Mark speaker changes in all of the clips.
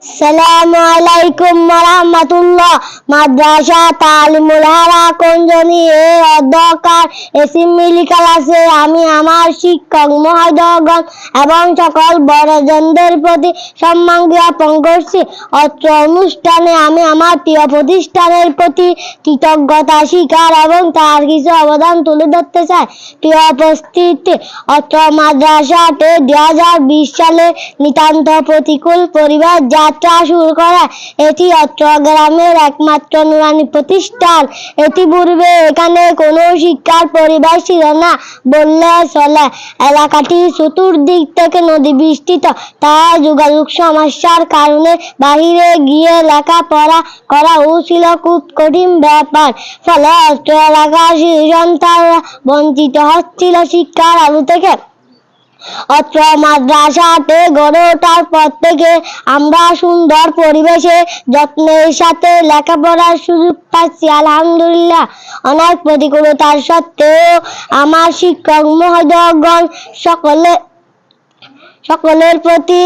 Speaker 1: আসসালামু আলাইকুম ওয়া মাদ্রাসা তালিমুল হারা কোনজনি এর অধ্যক্ষার এসিম মেডিকেল আছে। আমি আমার শিক্ষক মহোদয়গণ এবং সকল বড়জনদের প্রতি সম্মান জ্ঞাপন করছি। অত্র অনুষ্ঠানে আমি আমার প্রিয় প্রতিষ্ঠানের প্রতি কৃতজ্ঞতা স্বীকার এবং তার কিছু অবদান তুলে ধরতে চাই। প্রিয় উপস্থিতি, অত্র মাদ্রাসাতে 2020 সালে নিতান্ত প্রতিকূল পরিবেশ যাত্রা শুরু করে। এটি অত্র গ্রামের একমাত্র নুরানি প্রতিষ্ঠান। এটি পূর্বে এখানে কোনো শিক্ষার পরিবেশ ছিল না বললে চলে। এলাকাটি চতুর্দিক থেকে নদী বেষ্টিত, তাই যোগাযোগ সমস্যার কারণে বাহিরে গিয়ে লেখাপড়া করাও ছিল খুব কঠিন ব্যাপার। ফলে অত্র এলাকার শিশু সন্তানরা বঞ্চিত হচ্ছিল শিক্ষার আলো থেকে। অত্র মাদ্রাসাতে গড়ে ওঠার পর থেকে আমরা সুন্দর পরিবেশে যত্নের সাথে লেখাপড়ার সুযোগ পাচ্ছি, আলহামদুলিল্লাহ। অনেক প্রতিকূলতার সত্ত্বেও আমার শিক্ষক মহোদয়গণ সকলের প্রতি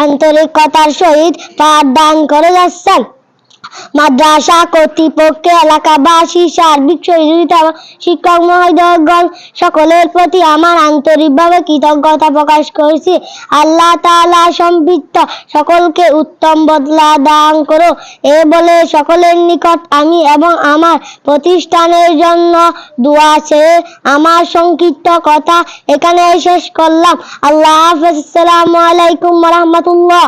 Speaker 1: আন্তরিকতার সহিত পাঠদান করে যাচ্ছেন। মাদ্রাসা কর্তৃপক্ষ, এলাকাবাসী, সার্বিক সহযোগিতা, শিক্ষক মহোদয়গণ সকলের প্রতি আমার আন্তরিকভাবে কৃতজ্ঞতা প্রকাশ করছি। আল্লাহ তাআলা সম্পৃক্ত সকলকে উত্তম বদলা দান করো, এ বলে সকলের নিকট আমি এবং আমার প্রতিষ্ঠানের জন্য দোয়া চেয়ে আমার সংক্ষিপ্ত কথা এখানে শেষ করলাম। আল্লাহ হাফেজ। আসসালামু আলাইকুম ওয়া রাহমাতুল্লাহ।